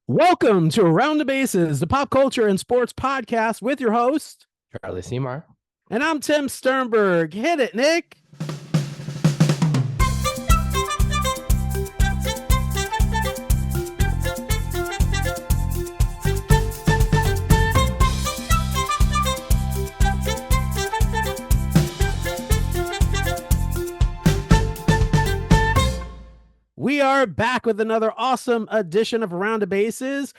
Welcome to Around the Bases, the pop culture and sports podcast with your host, Charlie Seymour. and I'm Tim Sternberg. Hit it, Nick. We are back with another awesome edition of Around the Bases.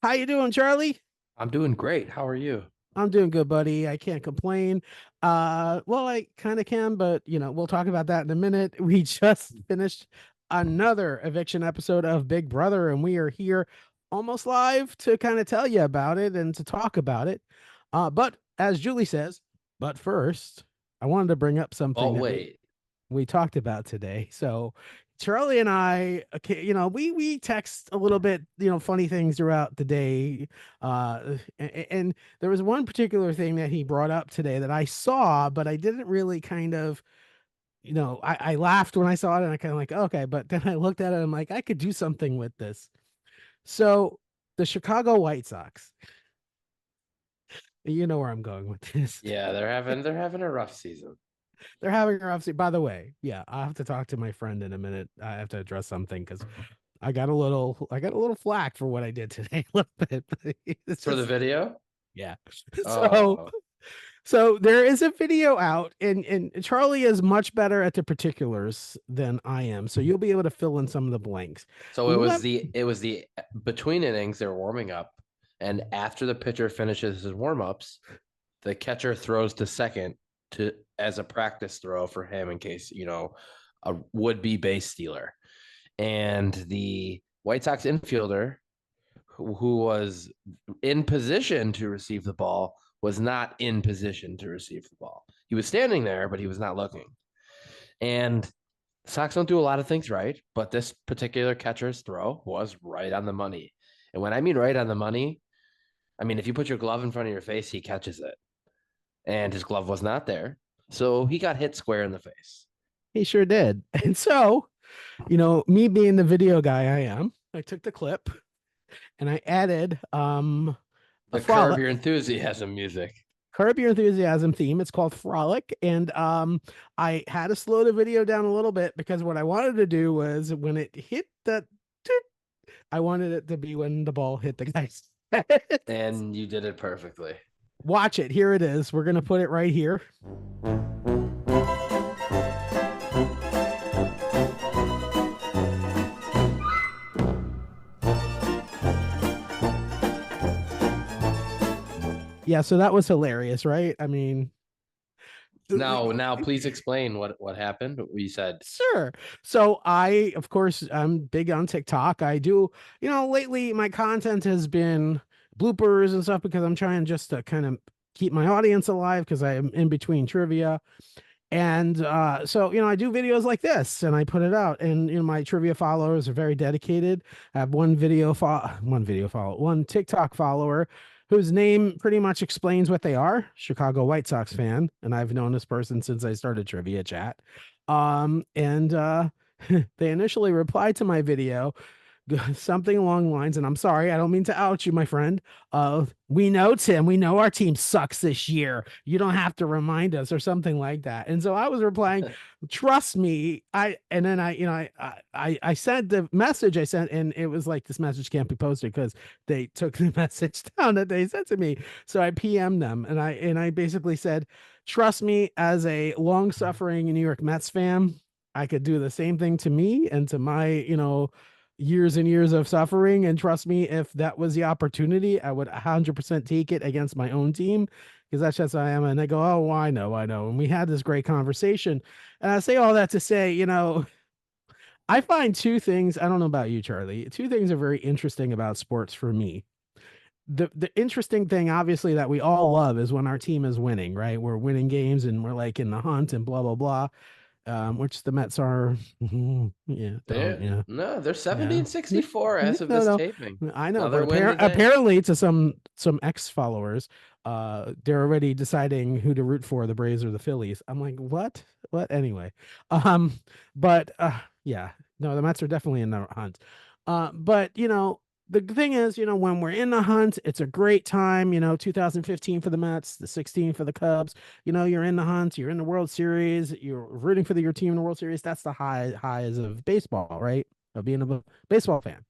How you doing, Charlie? I'm doing great. How are you? I'm doing good, buddy. I can't complain. Well, I kind of can, but we'll talk about that in a minute. We just finished another eviction episode of Big Brother, and we are here almost live to kind of tell you about it and to talk about it. But as Julie says, but first, I wanted to bring up something. Oh, wait. We talked about today. So Charlie and I, we text a little bit, funny things throughout the day. And there was one particular thing that he brought up today that I saw, but I didn't really kind of, I laughed when I saw it and I kind of like, okay, but then I looked at it and I'm like, I could do something with this. So the Chicago White Sox, you know where I'm going with this. Yeah, they're having a rough season. They're having a rough season. By the way, yeah, I'll have to talk to my friend in a minute. I have to address something because I got a little flack for what I did today. A little bit. For the video? Yeah. Oh. So there is a video out, and Charlie is much better at the particulars than I am. So you'll be able to fill in some of the blanks. So it was the between innings, they're warming up, and after the pitcher finishes his warm-ups, the catcher throws to second as a practice throw for him in case, a would-be base stealer. And the White Sox infielder who was in position to receive the ball was not in position to receive the ball. He was standing there, but he was not looking. And Sox don't do a lot of things right, but this particular catcher's throw was right on the money. And when I mean right on the money, I mean, if you put your glove in front of your face, he catches it. And his glove was not there. So he got hit square in the face. He sure did. And so, me being the video guy I am, I took the clip and I added the Curb Your Enthusiasm music. Curb Your Enthusiasm theme. It's called Frolic. And I had to slow the video down a little bit because what I wanted to do was when it hit I wanted it to be when the ball hit the guy's head. And you did it perfectly. Watch it. Here it is. We're going to put it right here. Yeah, so that was hilarious, right? I mean, now please explain what happened. What you said. Sure. So of course, I'm big on TikTok. I do, lately my content has been bloopers and stuff because I'm trying just to kind of keep my audience alive because I am in between trivia. And so, I do videos like this and I put it out, and my trivia followers are very dedicated. I have one TikTok follower whose name pretty much explains what they are, Chicago White Sox fan. And I've known this person since I started trivia chat. And they initially replied to my video something along the lines, and I'm sorry, I don't mean to out you, my friend. We know, Tim, we know our team sucks this year. You don't have to remind us, or something like that. And so I was replying, trust me. I sent the message I sent, and it was like, this message can't be posted because they took the message down that they sent to me. So I PM'd them, and I basically said, trust me, as a long-suffering New York Mets fan, I could do the same thing to me and to my, years and years of suffering. And trust me, if that was the opportunity, I would 100% take it against my own team, because that's just how I am. And they go, oh, I know. And we had this great conversation. And I say all that to say, I find two things, I don't know about you, Charlie, two things are very interesting about sports for me. The interesting thing, obviously, that we all love is when our team is winning, right? We're winning games and we're like in the hunt and blah, blah, blah. Which the Mets are. No, they're 70-64 as of this taping. I know, but apparently to some ex followers, they're already deciding who to root for, the Braves or the Phillies. I'm like, what? Anyway, but yeah, no, the Mets are definitely in the hunt. But the thing is, when we're in the hunt, it's a great time. 2015 for the Mets, the 16 for the Cubs. You're in the hunt, you're in the World Series, you're rooting for your team in the World Series. That's the highs of baseball, right? Of being a baseball fan.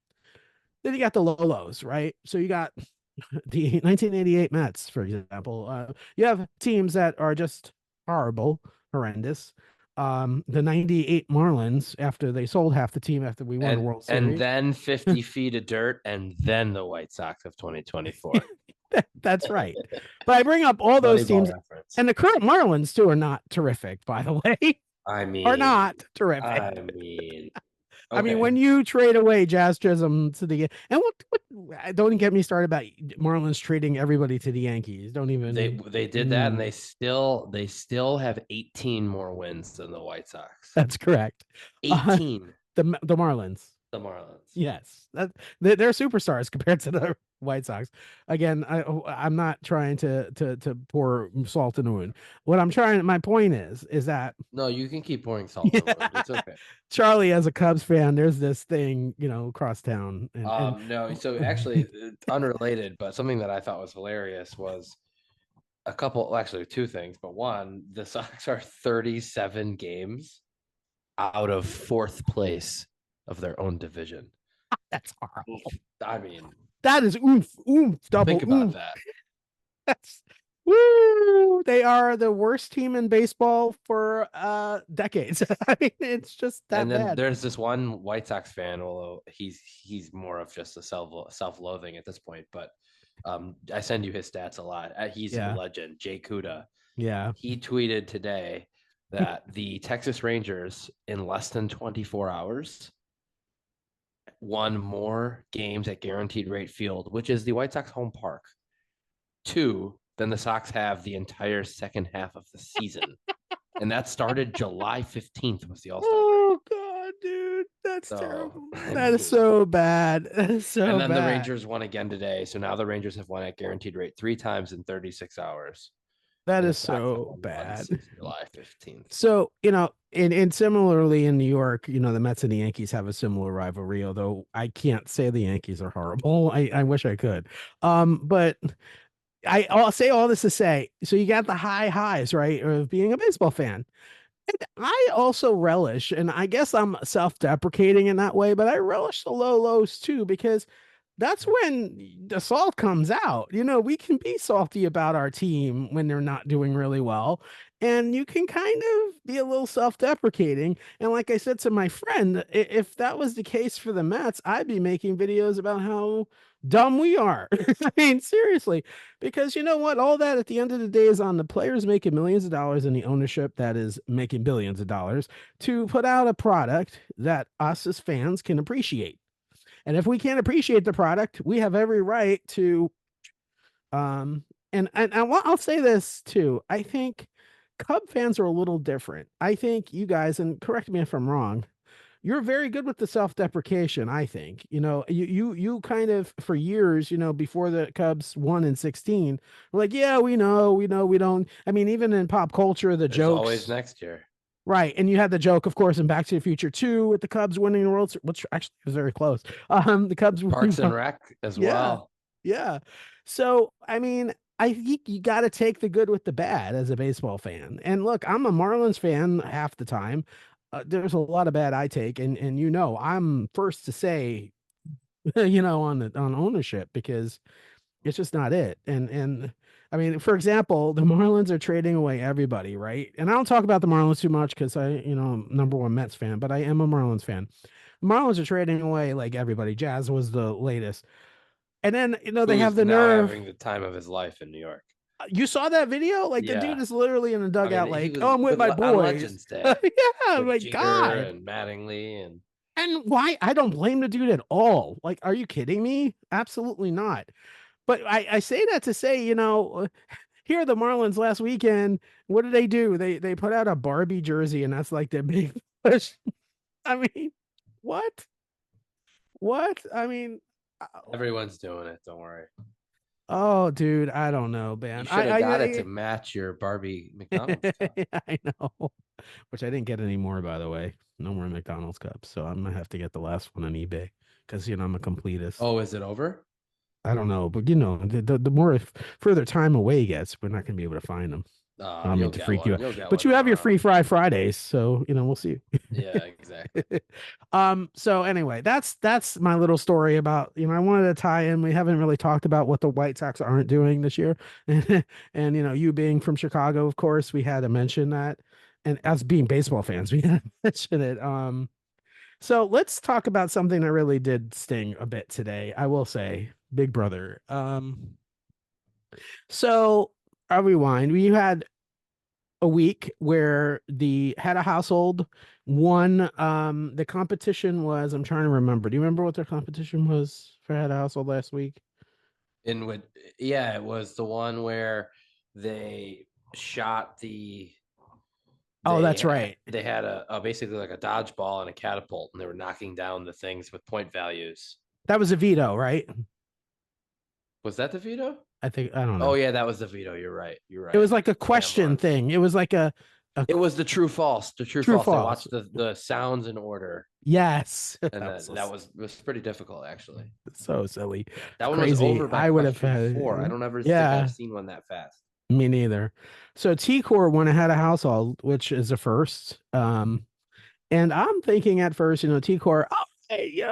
Then you got the low lows, right? So you got the 1988 Mets, for example. You have teams that are just horrible, horrendous. The 98 Marlins, after they sold half the team after we won the World And Series. then 50 feet of dirt, and then the White Sox of 2024. That's right. But I bring up all those Moneyball teams, reference. and the current Marlins too are not terrific, by the way. I Are mean, not terrific. I mean, I mean, okay. when you trade away Jazz Chisholm to the and what don't get me started about Marlins trading everybody to the Yankees. Don't They even. they did that, and they still have 18 more wins than the White Sox. That's correct. Uh, 18, the Marlins. the Marlins. Yes, they're superstars compared to the White Sox. Again, I'm not trying to pour salt in the wound. What I'm trying, my point is that No, you can keep pouring salt in the wound. It's okay. Charlie, as a Cubs fan, there's this thing, across town, and No, so actually, unrelated, but something that I thought was hilarious was a couple, well, actually, two things. But one, the Sox are 37 games out of fourth place of their own division. that's horrible. I mean, That is oomph, double think about oomph. that. That's woo. They are the worst team in baseball for decades. I mean, it's just that And then bad. there's this one White Sox fan, although he's more of just a self-loathing at this point. But I send you his stats a lot. He's a Yeah, legend, Jay Cuda. yeah. He tweeted today that the Texas Rangers, in less than 24 hours, won more games at Guaranteed Rate Field, which is the White Sox home park, two than the Sox have the entire second half of the season. And that started July 15th was the All-Star break. Oh God, dude, that's So, terrible. I That is mean, so bad. That is and so then the bad. Rangers won again today. So now the Rangers have won at Guaranteed Rate three times in 36 hours. That And the is Sox have so won once bad. since July 15th. So, and similarly in New York, the Mets and the Yankees have a similar rivalry, although I can't say the Yankees are horrible. I wish I could. But I'll say all this to say, so you got the high highs, right, of being a baseball fan. And I also relish, and I guess I'm self-deprecating in that way, but I relish the low lows too, because that's when the salt comes out. We can be salty about our team when they're not doing really well. And you can kind of be a little self-deprecating. And like I said to my friend, if that was the case for the Mets, I'd be making videos about how dumb we are. I mean, seriously, because you know what? All that at the end of the day is on the players making millions of dollars and the ownership that is making billions of dollars to put out a product that us as fans can appreciate. And if we can't appreciate the product, we have every right to and I'll say this too. I think Cub fans are a little different. I think you guys, and correct me if I'm wrong, you're very good with the self-deprecation. I think you kind of for years, before the Cubs won in 16, were like, yeah, we know, we don't. I mean, even in pop culture, the There's always jokes, next year. right? And you had the joke, of course, in Back to the Future 2 with the Cubs winning the World Series, which actually was very close. The Cubs Parks and Rec as yeah, well. yeah. So, I mean, I think you got to take the good with the bad as a baseball fan. And look, I'm a Marlins fan half the time. There's a lot of bad I take, and I'm first to say, on ownership because it's just not it. And I mean, for example, the Marlins are trading away everybody, right? And I don't talk about the Marlins too much because I'm number one Mets fan, but I am a Marlins fan. The Marlins are trading away like everybody. Jazz was the latest. And then, they have Who's the now nerve. having the time of his life in New York. You saw that video? Like the dude Yeah. is literally in the I mean, dugout, he like, was "Oh, I'm with my on boys." Legends Day Yeah, with my Jeter God. and Mattingly and And why? I don't blame the dude at all. Like, are you kidding me? Absolutely not. But I say that to say, here are the Marlins last weekend. What did they do? They put out a Barbie jersey, and that's like their big push. I mean, what? What? I mean, everyone's doing it. Don't worry. oh, dude, I don't know, You man. should have got it to match your Barbie McDonald's cup. I know. Which I didn't get anymore, by the way. No more McDonald's cups, so I'm gonna have to get the last one on eBay. because I'm a completist. Oh, is it over? I don't know, but the more further time away gets, we're not going to be able to find them. I don't You'll mean to get freak you one. out, You'll get but one you have your tomorrow. free fry Fridays, so we'll see. Yeah, exactly. So anyway, that's my little story about, I wanted to tie in. We haven't really talked about what the White Sox aren't doing this year. And you being from Chicago, of course, we had to mention that. And as being baseball fans, we had to mention it. So let's talk about something that really did sting a bit today. I will say, Big Brother. So I'll rewind. We had a week where the head of household won. The competition was, I'm trying to remember. Do you remember what their competition was for head of household last week? In with Yeah, it was the one where they shot Oh, that's right. they had a basically like a dodgeball and a catapult, and they were knocking down the things with point values. That was a veto, right? Was that the veto? I think, I don't Oh know. yeah, that was the veto. You're right. You're It right. was like a Cam question won. thing. It was like a It was the true false. The true true false. They false. watched the sounds in order, Yes. and That was so, that was pretty difficult actually. so silly. It's That one was crazy. over by I would have question had, four. I don't ever think I've yeah, seen one that fast. me neither. So T Core went ahead of household, which is a first. And I'm thinking at first, T-Core, oh, hey,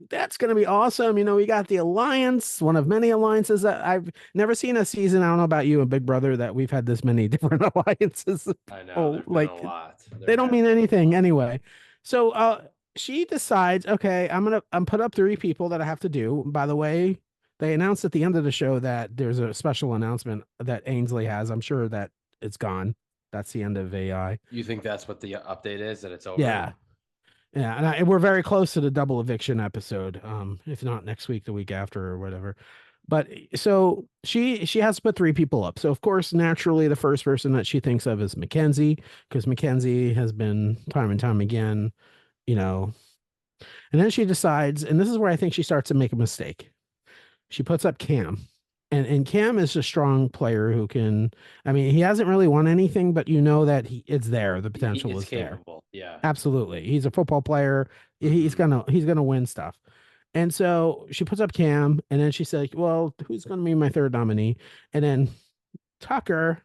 that's going to be awesome. We got the alliance, one of many alliances that I've never seen a season. I don't know about you and Big Brother that we've had this many different alliances. I know Oh, there's been a like lot. There they don't has mean been a anything lot. anyway. So she decides, okay, I'm put up 3 people that I have to do. By the way, they announced at the end of the show that there's a special announcement that Ainsley has. I'm sure that it's gone. That's the end of AI. You think that's what the update is? That it's over? Yeah. Yeah, and we're very close to the double eviction episode. If not next week, the week after, or whatever. But so she has to put 3 people up. So of course, naturally, the first person that she thinks of is Mackenzie, because Mackenzie has been time and time again, you know. And then she decides, and this is where I think she starts to make a mistake. She puts up Cam. And Cam is a strong player who can, I mean, he hasn't really won anything, but that it's there. The He potential is is there. capable. Yeah. Absolutely. He's a football player. He's Hmm. gonna win stuff. And so she puts up Cam, and then she said, well, who's gonna be my third nominee? And then Tucker,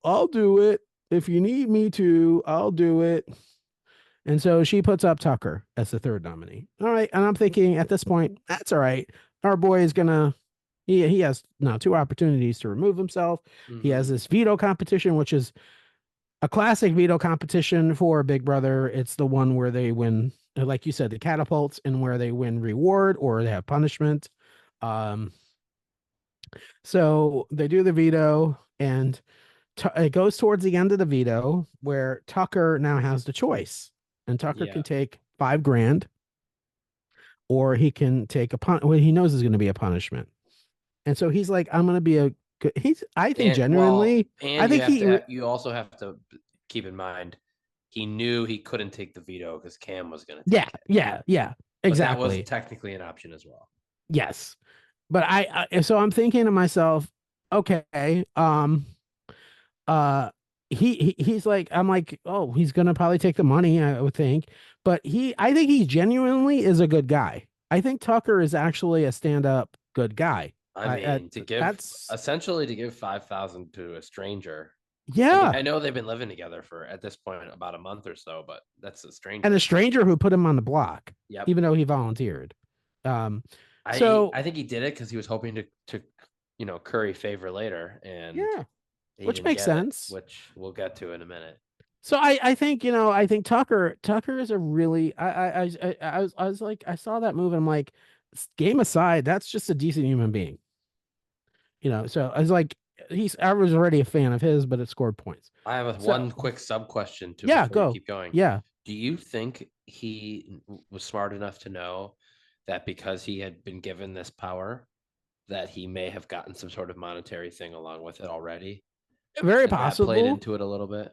I'll do it. If you need me to, I'll do it. And so she puts up Tucker as the third nominee. All right. And I'm thinking at this point, that's all right. Our boy is gonna he has now 2 opportunities to remove himself. He has Hmm. this veto competition, which is a classic veto competition for Big Brother. It's the one where they win, like you said, the catapults, and where they win reward or they have punishment. Um, so they do the veto, and it goes towards the end of the veto where Tucker now has the choice, and Tucker can Yeah. take 5 grand, or he can take well, he knows is going to be a punishment, and so he's like, I'm going to be a good. I think genuinely, I And think you also have to keep in mind he knew he couldn't take the veto because Cam was going to yeah, take it, yeah, but that was exactly. technically an option as well. Yes. But so I'm thinking to myself, okay, uh he's like, I'm like, oh, he's gonna probably take the money, I would think. But I think he genuinely is a good guy. I think Tucker is actually a stand-up good guy. I I mean, to give that's essentially to give 5,000 to a stranger. I mean, yeah. I know they've been living together for at this point about a month or so, but that's a And a stranger. stranger who put him on the block, Yep. even though he volunteered. So I think he did it because he was hoping to curry favor later, and yeah, he which didn't makes get it, sense. which we'll get to in a minute. So I think I think Tucker is a really I was like, I saw that move and I'm like, game aside, that's just a decent human being. So I was like, I was already a fan of his, but it scored points. I have So one quick sub question to yeah, before you go. keep going. Yeah. Do you think he was smart enough to know that because he had been given this power, that he may have gotten some sort of monetary thing along with it already, Very and that played possible. into it a little bit?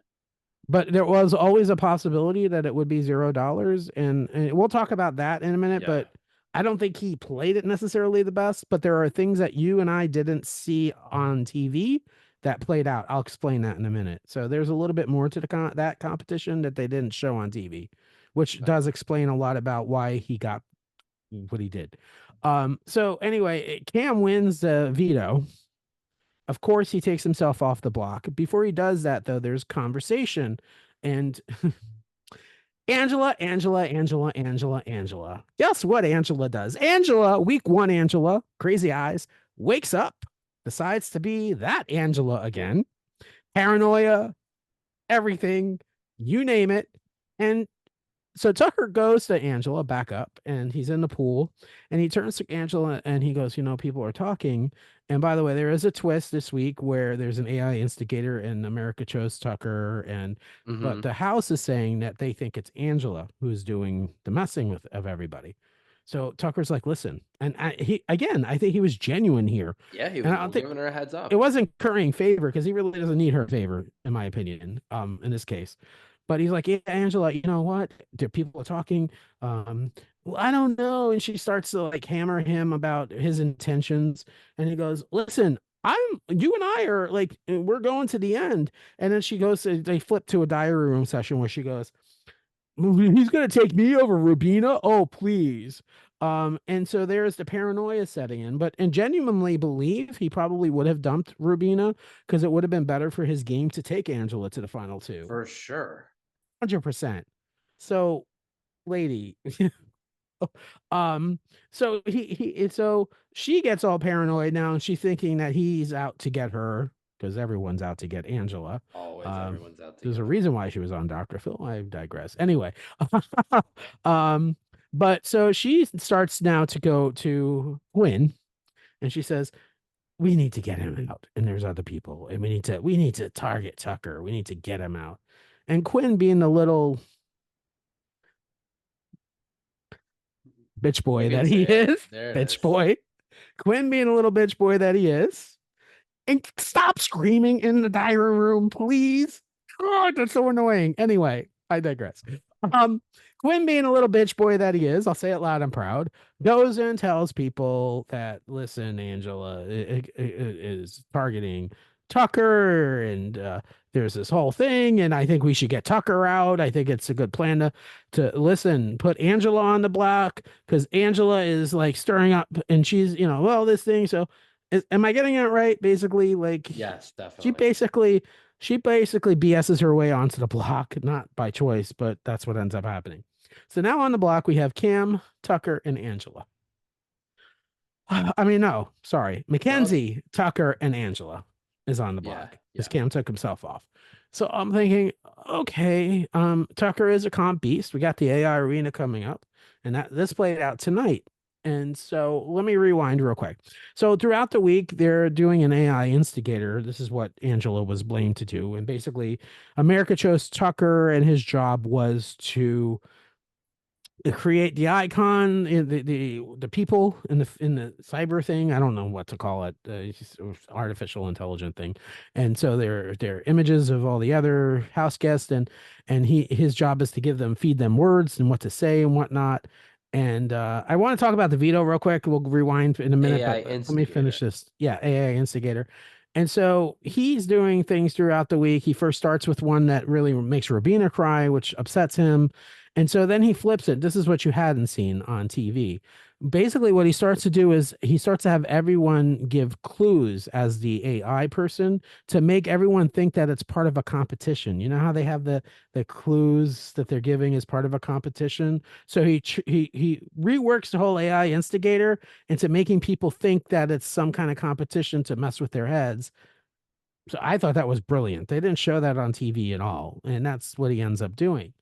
But there was always a possibility that it would be $0, and we'll talk about that in a minute. Yeah. But I don't think he played it necessarily the best. But there are things that you and I didn't see on TV that played out. I'll explain that in a minute. So there's a little bit more to that competition that they didn't show on TV, which Okay. does explain a lot about why he got what he did. So anyway, Cam wins the veto. Of course, he takes himself off the block. Before he does that, though, there's conversation. And Angela. Guess what Angela does? Angela, week one, Angela, crazy eyes, wakes up, decides to be that Angela again. Paranoia, everything, you name it. And so Tucker goes to Angela back up and he's in the pool and he turns to Angela and he goes, people are talking. And by the way, there is a twist this week where there's an AI instigator and America chose Tucker. But the house is saying that they think it's Angela who's doing the messing of everybody. So Tucker's like, listen, and I think he was genuine here. Yeah, he And was giving her a heads up. It wasn't currying favor because he really doesn't need her favor, in my opinion, in this case. But he's like, yeah, Angela, you know what? People are talking. Well, I don't know. And she starts to like hammer him about his intentions. And he goes, listen, you and I are like, we're going to the end. And then they flip to a diary room session where she goes, he's going to take me over Rubina. Oh, please. And so there's the paranoia setting in, and genuinely believe he probably would have dumped Rubina because it would have been better for his game to take Angela to the final two. For sure. 100%. So, lady, so so she gets all paranoid now and she's thinking that he's out to get her because everyone's out to get Angela. Always everyone's out to there's get a her. reason why she was on Dr. Phil. I digress. Anyway, but so she starts now to go to Quinn and she says, we need to get him out and there's other people and we need to target Tucker. We need to get him out. And Quinn, being the little bitch boy that he is, bitch boy, Quinn being a little bitch boy that he is, and stop screaming in the diary room, please. God, that's so annoying. Anyway, I digress. Quinn being a little bitch boy that he is, I'll say it loud and proud, goes and tells people that, listen, Angela is targeting Tucker and there's this whole thing and I think we should get Tucker out. I think it's a good plan to listen, put Angela on the block because Angela is like stirring up and she's, this thing. So am I getting it right? Basically, like, yes, definitely. She basically BS's her way onto the block, not by choice, but that's what ends up happening. So now on the block, we have Cam, Tucker, and Angela. I mean, no, sorry. Mackenzie, Tucker, and Angela is on the block because Cam took himself off. So I'm thinking, okay, Tucker is a comp beast. We got the AI arena coming up, and this played out tonight. And so let me rewind real quick. So throughout the week, they're doing an AI instigator. This is what Angela was blamed to do. And basically, America chose Tucker, and his job was to create the icon, the people in the cyber thing. I don't know what to call it. Artificial intelligent thing. And so they're images of all the other house guests, and his job is to feed them words and what to say and whatnot. And I want to talk about the veto real quick. We'll rewind in a minute, but let me finish this. Yeah, AI instigator. And so he's doing things throughout the week. He first starts with one that really makes Rubina cry, which upsets him. And so then he flips it. This is what you hadn't seen on TV. Basically, what he starts to do is he starts to have everyone give clues as the AI person to make everyone think that it's part of a competition. You know how they have the clues that they're giving as part of a competition? So he reworks the whole AI instigator into making people think that it's some kind of competition to mess with their heads. So I thought that was brilliant. They didn't show that on TV at all. And that's what he ends up doing.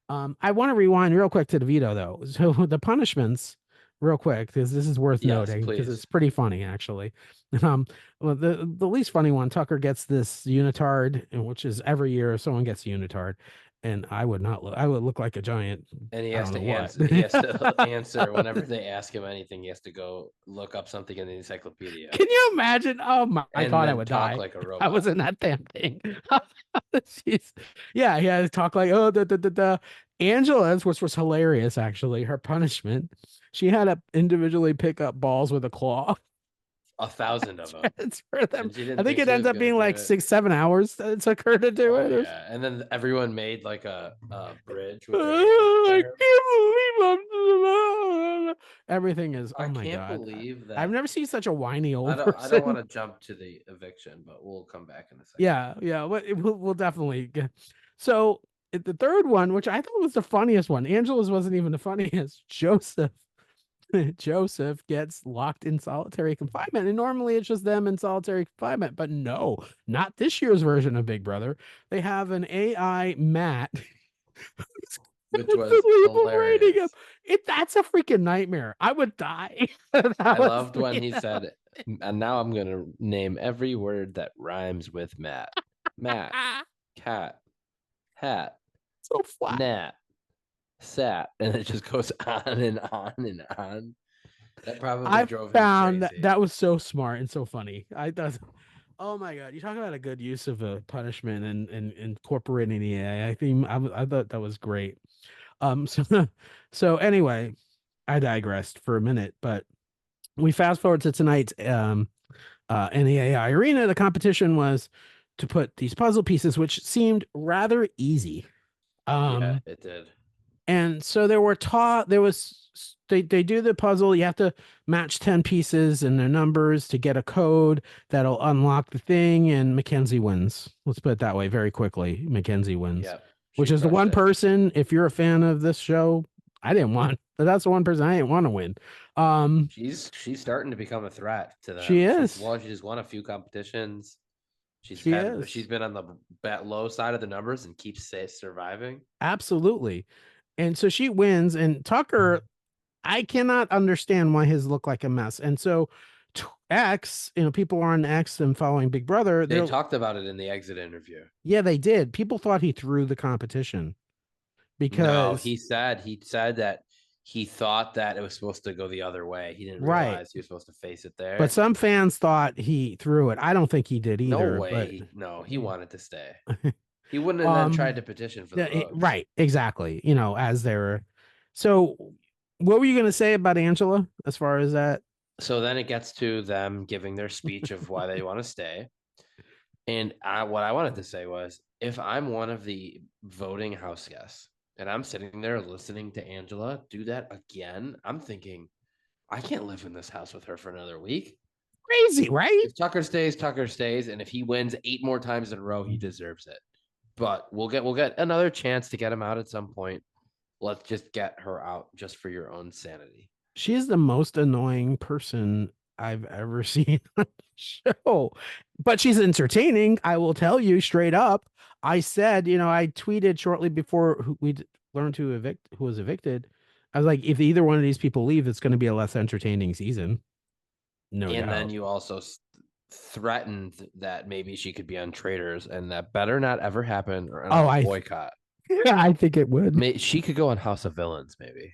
I want to rewind real quick to the veto, though. So the punishments, real quick, because this is worth noting, because it's pretty funny, actually. Well, the least funny one, Tucker gets this unitard, which is every year someone gets a unitard, and I would not look. I would look like a giant. And he has to answer. He has to answer whenever they ask him anything. He has to go look up something in the encyclopedia. Can you imagine? Oh my! I thought I would die. Like a robot. I was in that damn thing. Yeah, he had to talk like Angela's, which was hilarious. Actually, her punishment, she had to individually pick up balls with a claw. 1,000 of them. It's for them. I think it ends up being like 6-7 hours that it took her to do it. Yeah, and then everyone made like a bridge. With I can't believe Everything is, oh I my can't God. believe I've that. never seen such a whiny old I don't want person. to jump to the eviction, but we'll come back in a second. Yeah, yeah. We'll definitely get. So the third one, which I thought was the funniest one, Angela's wasn't even the funniest. Joseph. Joseph gets locked in solitary confinement. And normally it's just them in solitary confinement, but no, not this year's version of Big Brother. They have an AI Matt Which was constantly berating him. hilarious. That's a freaking nightmare. I would die. That I was loved when he said, and now I'm going to name every word that rhymes with Matt. Matt, cat, hat, so flat. gnat, sat. And it just goes on and on and on. That probably I drove him found crazy. that was so smart and so funny. I thought, oh my God, you talk about a good use of a punishment and incorporating the AI. I thought that was great. So so anyway, I digressed for a minute, but we fast forward to tonight's NEAI arena. The competition was to put these puzzle pieces, which seemed rather easy. Yeah, Um, it did. and so there was they do the puzzle. You have to match 10 pieces and their numbers to get a code that'll unlock the thing, and Mackenzie wins. Let's put it that way very quickly. Mackenzie wins, Yep. She which is the crushed one it. person, if you're a fan of this show, I didn't want, but that's the one person I didn't want to win. Um, She's starting to become a threat to she them. is. She just won a few competitions. She is. She's been on the bet low side of the numbers and keeps surviving. Absolutely. And so she wins, and Tucker, I cannot understand why his look like a mess. And so X, people are on X and following Big Brother. They They're talked about it in the exit interview. Yeah, they did. People thought he threw the competition No, because he said that he thought that it was supposed to go the other way. He didn't right. realize he was supposed to face it But there. some fans thought he threw it. I don't think he did No either, way. but No, he wanted to stay. He wouldn't have then tried um to petition for the yeah, votes. right, exactly. As they're so what were you gonna say about Angela as far as that? So then it gets to them giving their speech of why they want to stay. And what I wanted to say was, if I'm one of the voting house guests and I'm sitting there listening to Angela do that again, I'm thinking, I can't live in this house with her for another week. Crazy, right? If Tucker stays, Tucker stays, and if he wins 8 more times in a row, he deserves it. But we'll get another chance to get him out at some point. Let's just get her out just for your own sanity. She is the most annoying person I've ever seen on the show. But she's entertaining. I will tell you straight up. I said, I tweeted shortly before we learned who was evicted. I was like, if either one of these people leave, it's going to be a less entertaining season. No And then doubt. you also threatened that maybe she could be on traders, and that better not ever happen, or Oh, I'll boycott. I think it would. She could go on House of Villains, maybe.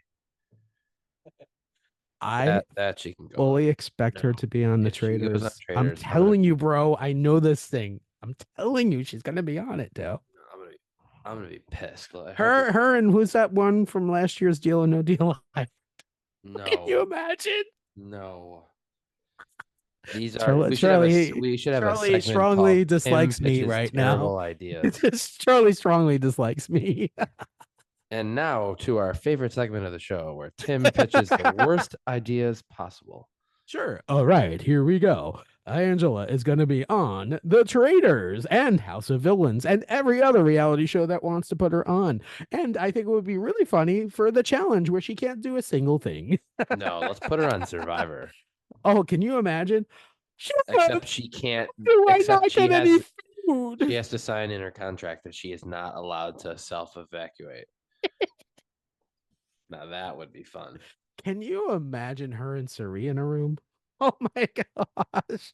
I That she can go on. fully expect her No, to be on the if she goes on traders. I'm traders, telling you, bro. I know this thing. I'm telling you, she's gonna be on it, though. I'm gonna be pissed. I hope Her, and who's that one from last year's Deal or No Deal? Can you no, imagine? no. These are Charlie, we should have a Charlie segment strongly called Tim dislikes me pitches right now. terrible ideas. Charlie strongly dislikes me. And now to our favorite segment of the show, where Tim pitches the worst ideas possible. Sure. All right, here we go. Angela is going to be on The Traitors and House of Villains and every other reality show that wants to put her on. And I think it would be really funny for the challenge where she can't do a single thing. No, let's put her on Survivor. Oh, can you imagine? Except she can't. Do I Except not get any food? she has to sign in her contract that she is not allowed to self-evacuate. Now that would be fun. Can you imagine her and Suri in a room? Oh my gosh.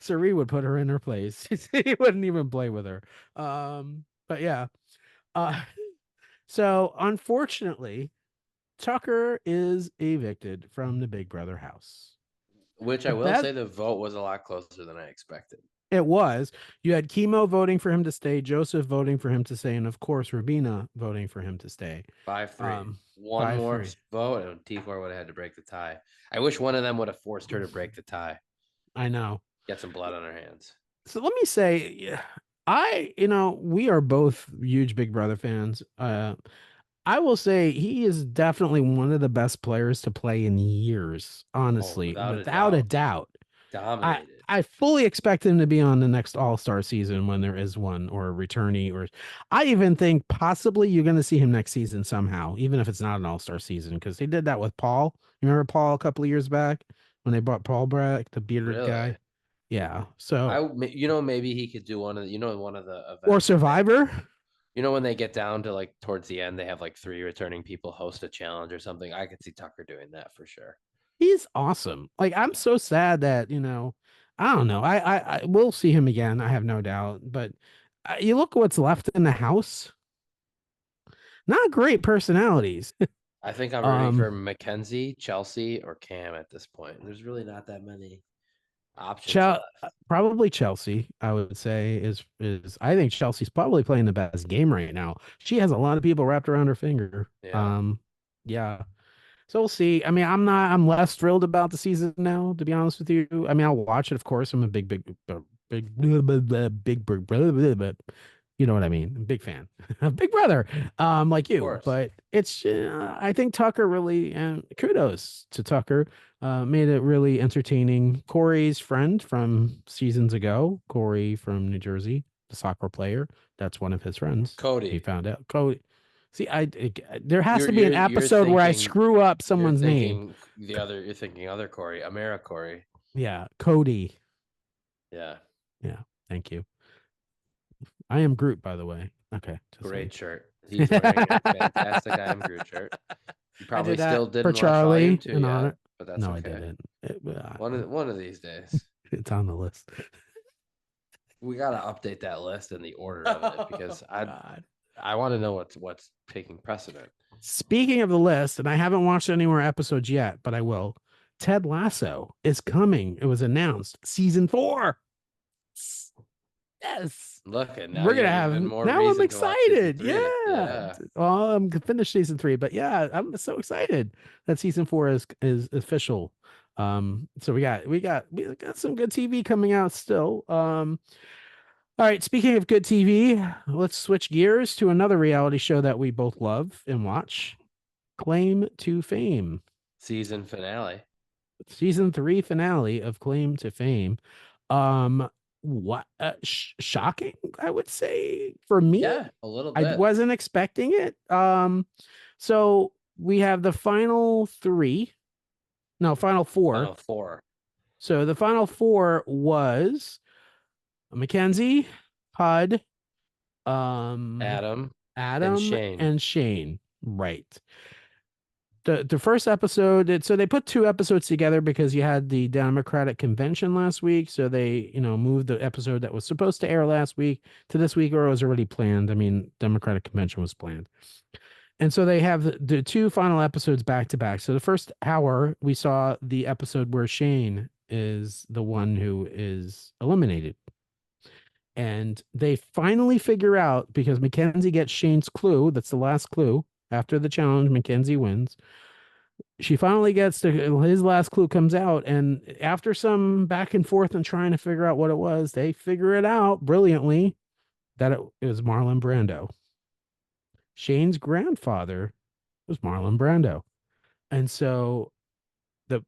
Suri would put her in her place. He wouldn't even play with her. But yeah. Uh so unfortunately, Tucker is evicted from the Big Brother house. Which I But will that say the vote was a lot closer than I expected. it was. You had Chemo voting for him to stay, Joseph voting for him to stay, and of course Rubina voting for him to stay. 5-3. One Five more three. vote, and T4 would have had to break the tie. I wish one of them would have forced her to break the tie. I know. Get some blood on her hands. So let me say, we are both huge Big Brother fans. I will say he is definitely one of the best players to play in years, Oh, honestly, without a without a doubt, doubt. I dominated. I fully expect him to be on the next All-Star season when there is one, or a returnee, or I even think possibly you're going to see him next season somehow, even if it's not an All-Star season, because they did that with Paul. You remember Paul a couple of years back when they brought Paul back, the bearded Really? guy? Yeah. So, Maybe he could do one of the or events when they, Survivor. when they get down to like towards the end, they have like three returning people host a challenge or something. I could see Tucker doing that for sure. He's awesome. Like I'm so sad that, I don't know. I will see him again. I have no doubt. But you look what's left in the house. Not great personalities. I think I'm rooting Um, for Mackenzie, Chelsea, or Cam at this point. There's really not that many options left. Probably Chelsea, I would say is I think Chelsea's probably playing the best game right now. She has a lot of people wrapped around her finger. Yeah, Yeah. So we'll see. I mean, I'm less thrilled about the season now, to be honest with you. I mean, I'll watch it, of course. I'm a big, you know what I mean? I'm a big fan. Big brother, like of you. course. But it's, I think Tucker really, and kudos to Tucker, made it really entertaining. Corey's friend from seasons ago, Corey from New Jersey, the soccer player, that's one of his friends. He Cody, found out. Cody. See, there has to be an you're episode where I thinking screw up someone's name. you're thinking other Corey, Amera Corey. Yeah, Cody. Yeah, Yeah, thank you. I am Groot, by the way. Okay, just great saying. shirt. He's wearing a fantastic I am Groot shirt. You I probably did that still for didn't watch Volume Charlie Two in yet, honor. but that's No, I okay. didn't. One of these days. It's on the list. We gotta update that list and the order of it because Oh, God. I want to know what's taking precedent. Speaking of the list, and I haven't watched any more episodes yet, but I will. Ted Lasso is coming. It was announced. Season 4. Yes. Look, and now We're you gonna have have even more now I'm reason to watch season excited. three. Yeah. Yeah, Well, I'm gonna finish season 3, but yeah, I'm so excited that season 4 is official. So we got some good TV coming out still. All right, speaking of good TV, let's switch gears to another reality show that we both love and watch. Claim to Fame. season finale. Season 3 finale of Claim to Fame. What shocking, I would say, for me. Yeah, a little I bit. wasn't expecting it. So we have the final 3. No, final 4. Final four. So the final 4 was Mackenzie, Hud, um, Adam and Adam, Shane. and Shane. Right. The first episode, so they put 2 episodes together because you had the Democratic convention last week. So they, moved the episode that was supposed to air last week to this week, or it was already planned. I mean, Democratic convention was planned. And so they have the 2 final episodes back to back. So the first hour, we saw the episode where Shane is the one who is eliminated. And they finally figure out, because Mackenzie gets Shane's clue. That's the last clue. After the challenge, Mackenzie wins. She finally gets to his last clue comes out. And after some back and forth and trying to figure out what it was, they figure it out brilliantly that it was Marlon Brando. Shane's grandfather was Marlon Brando. And so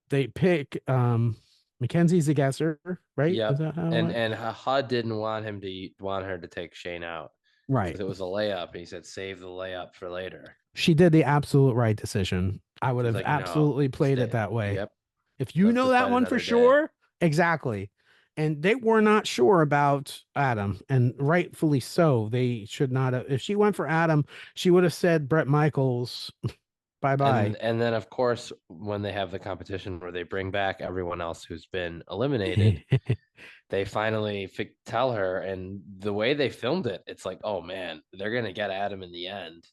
they pick Mackenzie's the guesser, right? Is Yep. that how And HUD didn't want her to take Shane out because right? it was a layup. And he said, "Save the layup for later." She did the absolute right decision. I would She's have like, "No, absolutely played it stay." that way. Yep. If you Live know to that fight one for another day. sure, exactly. And they were not sure about Adam, and rightfully so. They should not have. If she went for Adam, she would have said Brett Michaels, bye bye. And then of course when they have the competition where they bring back everyone else who's been eliminated, they finally tell her, and the way they filmed it, it's like, oh man, they're gonna get Adam in the end.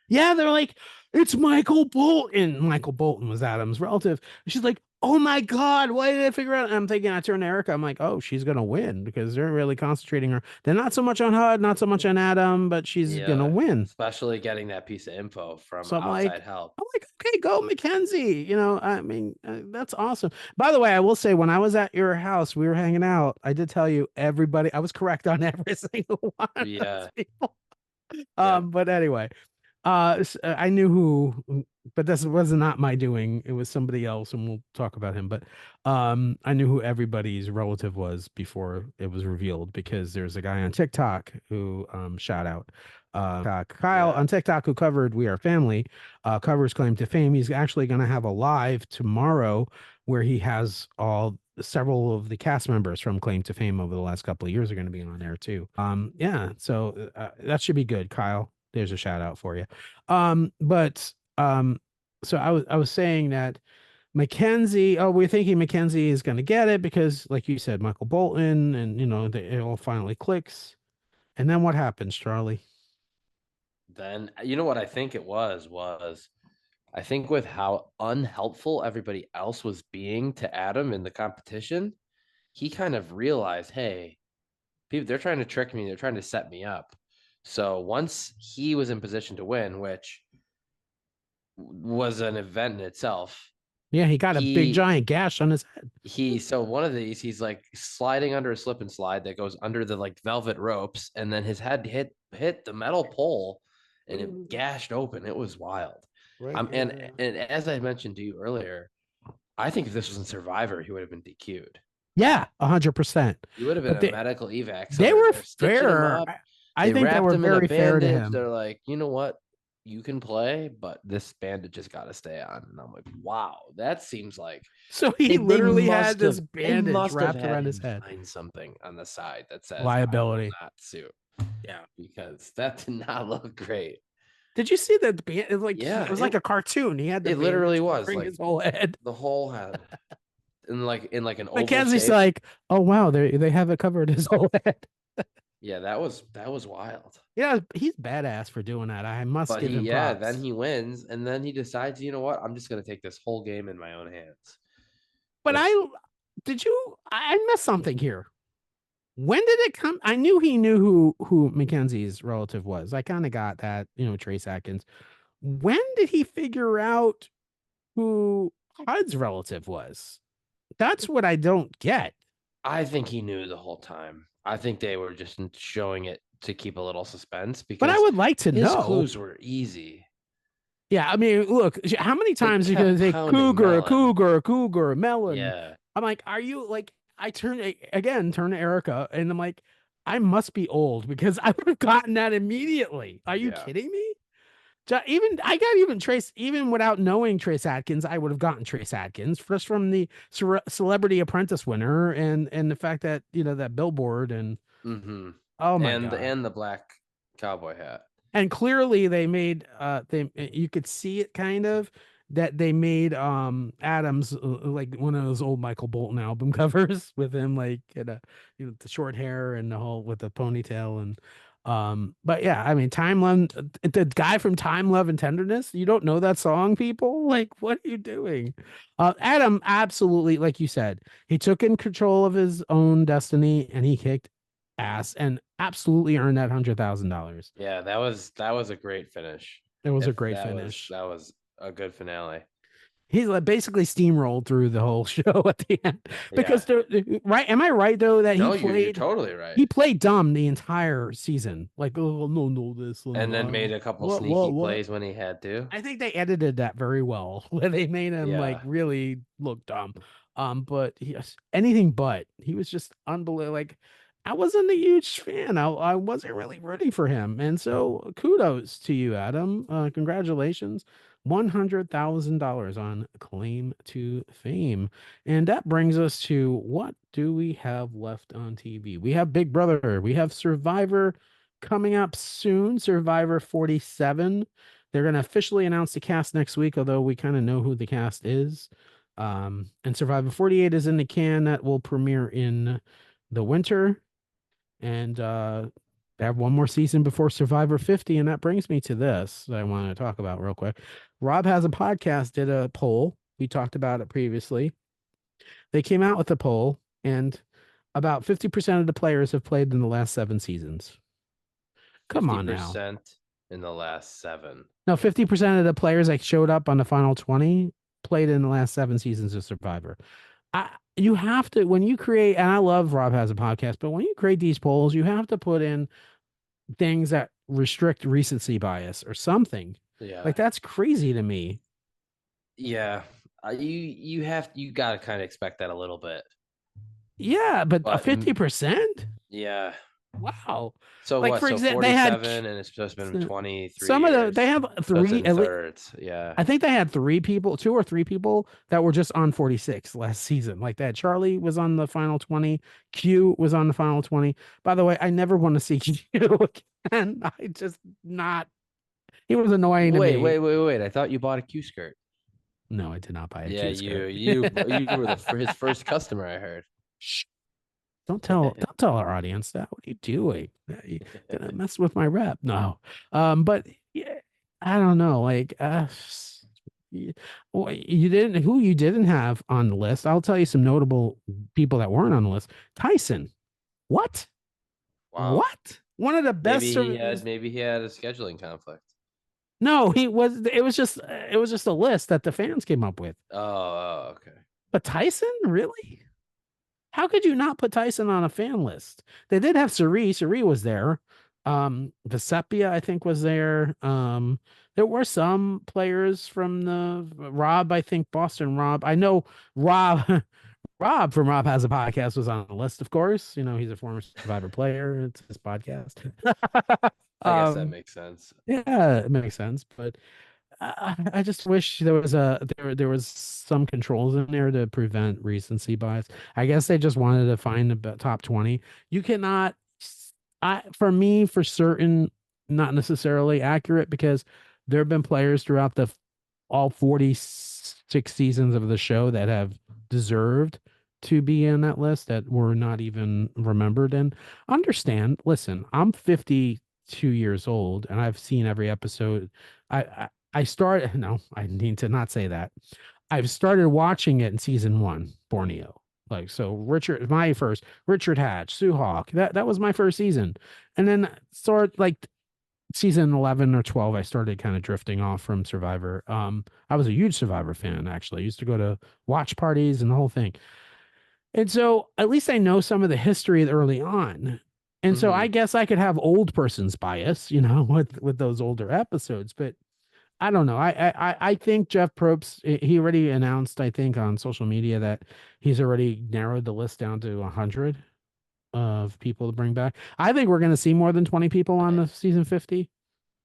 Yeah, they're like, it's Michael Bolton. Michael Bolton was Adam's relative. She's like, oh my God, why did I figure out? And I'm thinking, I turn to Erica. I'm like, oh, she's going to win because they're really concentrating her. They're not so much on HUD, not so much on Adam, but she's going to Yeah, win. especially getting that piece of info from So outside help. okay, go Mackenzie. I mean, that's awesome. By the way, I will say, when I was at your house, we were hanging out. I did tell you everybody, I was correct on every single one of those Yeah. people. Yep. But anyway, I knew who, but this was not my doing. It was somebody else, and we'll talk about him. But I knew who everybody's relative was before it was revealed because there's a guy on TikTok who shout out Kyle Yeah. on TikTok who covered We Are Family, covers Claim to Fame. He's actually going to have a live tomorrow where he has all several of the cast members from Claim to Fame over the last couple of years are going to be on there too. Yeah, so that should be good, Kyle. There's a shout out for you. But so I was saying that Mackenzie, oh, we're thinking Mackenzie is going to get it because, like you said, Michael Bolton, and it all finally clicks. And then what happens, Charlie? Then you know what I think it was I think with how unhelpful everybody else was being to Adam in the competition, he kind of realized, hey, people they're trying to trick me, they're trying to set me up. So once he was in position to win, which was an event in itself, Yeah, he got a big he giant gash on his head. so one of these he's like sliding under a slip and slide that goes under the like velvet ropes, and then his head hit the metal pole and it gashed open. It was wild. Right. And as I mentioned to you earlier, I think if this was in Survivor, he would have been DQ'd. Yeah, 100%. He would have been But a medical evac. So they they're were they're stitching him fair. up. I They think they wrapped were him in a very fair to bandage. him. They're like, you know what? You can play, but this bandage has got to stay on. And I'm like, wow, that seems like So he they literally had must this have bandage wrapped had around his him head. sign something on the side that says I will Liability. not sue. Yeah. Because that did not look great. Did you see that band? Yeah, It was like a cartoon. He had the it literally bandage was covering like his whole head. the whole head in like an oval Mackenzie's shape. like, oh wow, they have it covered his whole head. Yeah, that was wild. Yeah, he's badass for doing that. I must But give him then props. he wins, and then he decides, you know what? I'm just gonna take this whole game in my own hands. But Which I missed something here. When did it come? I knew he knew who Mackenzie's relative was. I kind of got that, Trace Atkins. When did he figure out who HUD's relative was? That's what I don't get. I think he knew the whole time. I think they were just showing it to keep a little suspense But I because would like to his know. clues were easy. Yeah, I mean, look, how many They times are you kept gonna say pounding cougar, melon. cougar, cougar, melon? Yeah. I'm like, are you like? I turn to Erica, and I'm like, I must be old because I would have gotten that immediately. Are you Yeah. kidding me? Even I got even Trace, even without knowing Trace Atkins, I would have gotten Trace Atkins just from the Celebrity Apprentice winner and the fact that that billboard and Mm-hmm. oh my god, And the black cowboy hat. and clearly they made you could see it kind of that they made Adams like one of those old Michael Bolton album covers with him like the short hair and the whole with the ponytail and but yeah, I mean Time Love, the guy from Time, Love and Tenderness, you don't know that song, people? Like what are you doing? Adam absolutely, like you said, he took in control of his own destiny and he kicked ass and absolutely earned that $100,000. Yeah, that was a great finish. It was a If great finish. that was a good finale. He's like basically steamrolled through the whole show at the end Yeah. because right. Am I right though that No, you're totally right. he played dumb the entire season? Like, oh no, this And then made a couple sneaky plays when he had to. I think they edited that very well, where they made him like Yeah. really look dumb. But anything but he was just unbelievable. Like, I wasn't a huge fan. I wasn't really rooting for him, and so kudos to you, Adam. Congratulations, $100,000 on Claim to Fame, and that brings us to what do we have left on TV? We have Big Brother. We have Survivor coming up soon. Survivor 47. They're going to officially announce the cast next week, although we kind of know who the cast is. And Survivor 48 is in the can. That will premiere in the winter. And they have one more season before Survivor 50. And that brings me to this that I want to talk about real quick. Rob Has a Podcast did a poll. We talked about it previously. They came out with a poll, and about 50% of the players have played in the last 7 seasons. Come on now. 50% in the last 7. No, 50% of the players that showed up on the final 20 played in the last 7 seasons of Survivor. You have to, when you create, and I love Rob Has a Podcast, but when you create these polls, you have to put in things that restrict recency bias or something. Yeah. Like that's crazy to me. Yeah. You got to kind of expect that a little bit. Yeah, but a But 50%? yeah. Wow. So Like what? for So example, they had 47 and it's just been 23 some of the they years. have Split three in at least. thirds. Yeah. I think they had three people, two or three people that were just on 46 last season. Like that. Charlie was on the final 20. Q was on the final 20. By the way, I never want to see Q again. I just not, he was annoying to me. Wait. I thought you bought a Q skirt. No, I did not buy a Yeah, Q skirt. you were his first customer, I heard. Shh. Don't tell our audience that. What are you doing? You gonna mess with my rep? No. But yeah, I don't know. Like, you didn't who you didn't have on the list. I'll tell you some notable people that weren't on the list. Tyson. What? Wow. What? One of the best. Maybe he had a scheduling conflict. No, he was. It was just a list that the fans came up with. Okay. But Tyson, really? How could you not put Tyson on a fan list? They did have Suri. Suri was there. Vesepia, I think, was there. There were some players from the Rob, I think Boston Rob. I know Rob Rob from Rob Has a Podcast was on the list, of course. You know, he's a former Survivor player. It's his podcast. I guess that um, makes sense. yeah, it makes sense. But I just wish there was some controls in there to prevent recency bias. I guess they just wanted to find the top 20. You cannot for me for certain not necessarily accurate because there have been players throughout the all 46 seasons of the show that have deserved to be in that list that were not even remembered. And understand, listen, I'm 52 years old and I've seen every episode. I started, no, I need to not say that. I've started watching it in season one, Borneo. Like, so my first, Richard Hatch, Sue Hawk, that was my first season. And then sort like season 11 or 12, I started kind of drifting off from Survivor. I was a huge Survivor fan, actually. I used to go to watch parties and the whole thing. And so at least I know some of the history early on. And so I Hmm. guess I could have old person's bias, with those older episodes. But I don't know. I think Jeff Probst, he already announced, I think, on social media that he's already narrowed the list down to 100 of people to bring back. I think we're going to see more than 20 people on I, the season 50.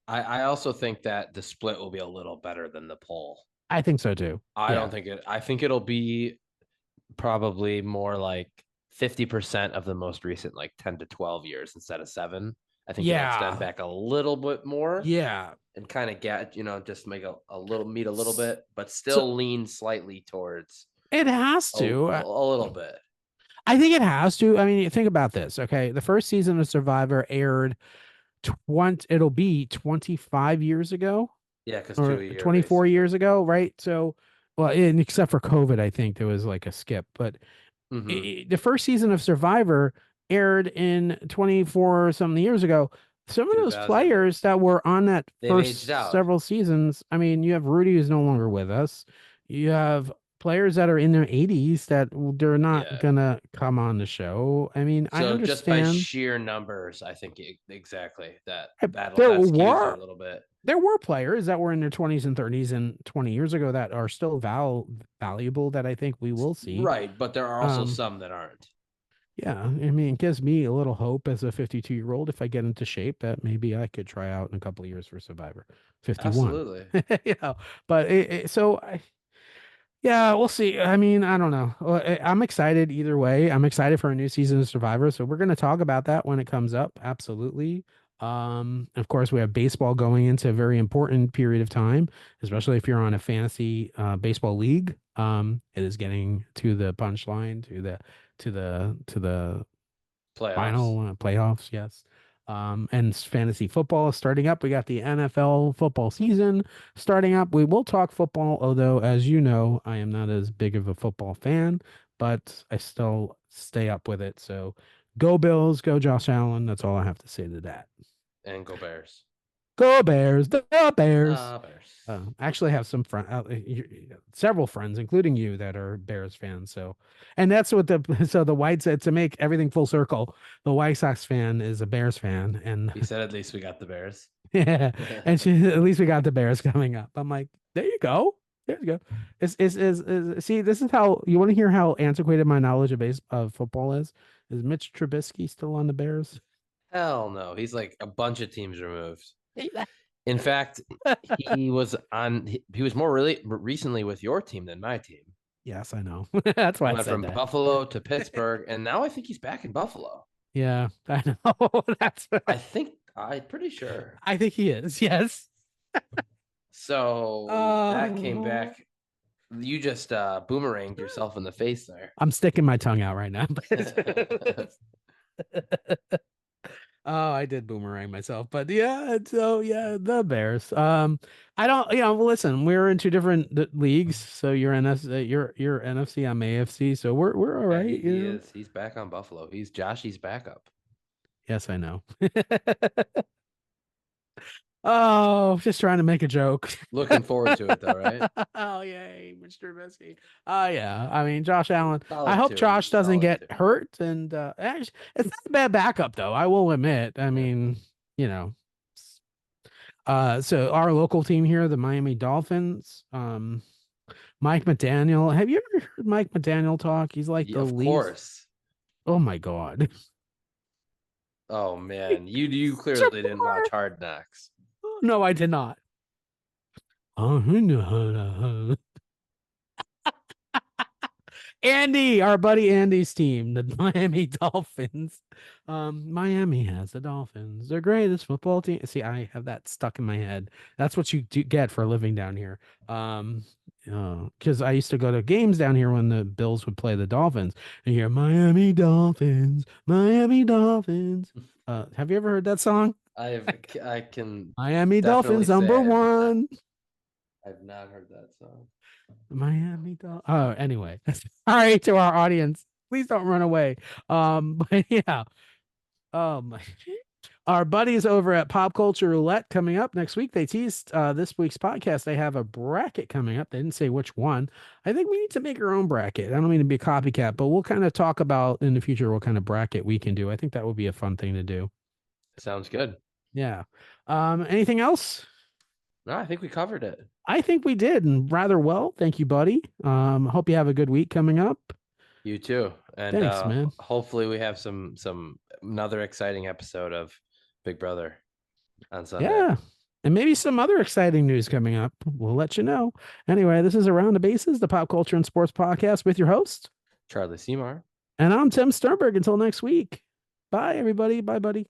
I also think that the split will be a little better than the poll. I think so too. I don't Yeah. think it. I think it'll be probably more like 50% of the most recent, like 10 to 12 years instead of 7. I think it'll extend Yeah. back a little bit more Yeah. and kind of just make a little meet a little bit, but So still lean slightly towards it has to. a little bit. I think it has to. I mean, think about this. Okay. The first season of Survivor aired it'll be 25 years ago Yeah, because two or a year 24 basically. years ago, right? So, well, and except for COVID, I think there was like a skip, but Hmm. the first season of Survivor aired in 24 something years ago. Some of those 2000. players that were on that They've aged first out. several seasons, I mean, you have Rudy who's no longer with us. You have players that are in their 80s that they're not Yeah. gonna come on the show. I mean, I So just by understand. sheer numbers, I think exactly that I- that There that skews it a were little bit. there were players that were in their 20s and 30s and 20 years ago that are still valuable that I think we will see. Right, but there are also Um, some that aren't. yeah, I mean, it gives me a little hope as a 52-year-old if I get into shape that maybe I could try out in a couple of years for Survivor. 51. Absolutely. But yeah, we'll see. I mean, I don't know. Well, I'm excited either way. I'm excited for a new season of Survivor, so we're going to talk about that when it comes up. Absolutely. Of course, we have baseball going into a very important period of time, especially if you're on a fantasy baseball league. It is getting to the punchline, to the Playoffs. final playoffs. Yes. And fantasy football is starting up. We got the NFL football season starting up. We will talk football, although, as you know, I am not as big of a football fan, but I still stay up with it. So go Bills, go Josh Allen. That's all I have to say to that. And go Bears. Go Bears, the Bears. Bears. I actually have some several friends, including you, that are Bears fans. So, and that's what the White said, to make everything full circle. The White Sox fan is a Bears fan, and He said, at least we got the Bears. yeah, and at least we got the Bears coming up. I'm like, there you go, there you go. See, this is how you want to hear how antiquated my knowledge of football is. Is Mitch Trubisky still on the Bears? Hell no. He's like a bunch of teams removed. In fact, he was more really recently with your team than my team. Yes, I know. That's why I Went said from that. Buffalo to Pittsburgh, and now I think he's back in Buffalo. Yeah, I know. I'm pretty sure. I think he is. Yes. So that came back. You just boomeranged yourself in the face there. I'm sticking my tongue out right now. Oh, I did boomerang myself, but yeah, so yeah, the Bears. I don't, listen, we're in two different leagues, so you're you're NFC, I'm AFC, so we're all right. He is. He's back on Buffalo. He's Joshy's backup. Yes, I know. Oh, just trying to make a joke. Looking forward to it though, right? Oh, yay, Mr. Trubisky. Oh, yeah. I mean, Josh Allen. Solid I hope too. Josh doesn't Solid get too. hurt. And actually, it's not a bad backup, though. I will admit. I mean, you know. So our local team here, the Miami Dolphins. Mike McDaniel. Have you ever heard Mike McDaniel talk? He's like the Of least. course. Oh my God. Oh man, you clearly didn't watch Hard Knocks. No, I did not. Andy, our buddy Andy's team, the Miami Dolphins. Miami has the Dolphins. They're greatest football team. See, I have that stuck in my head. That's what you get for living down here. Because I used to go to games down here when the Bills would play the Dolphins, and you hear Miami Dolphins, Miami Dolphins. Have you ever heard that song? I can Miami definitely Dolphins number say one. I've not heard that song. Miami Dolphins. Oh, anyway. All right, to our audience, please don't run away. But yeah. My our buddies over at Pop Culture Roulette coming up next week. They teased this week's podcast. They have a bracket coming up. They didn't say which one. I think we need to make our own bracket. I don't mean to be a copycat, but we'll kind of talk about in the future what kind of bracket we can do. I think that would be a fun thing to do. Sounds good. Yeah. Anything else? No, I think we covered it. I think we did, and rather well. Thank you, buddy. Hope you have a good week coming up. You too. And Thanks, man. Hopefully we have some another exciting episode of Big Brother on Sunday. Yeah. And maybe some other exciting news coming up. We'll let you know. Anyway, this is Around the Bases, the pop culture and sports podcast with your host, Charlie Seymour. And I'm Tim Sternberg. Until next week. Bye, everybody. Bye, buddy.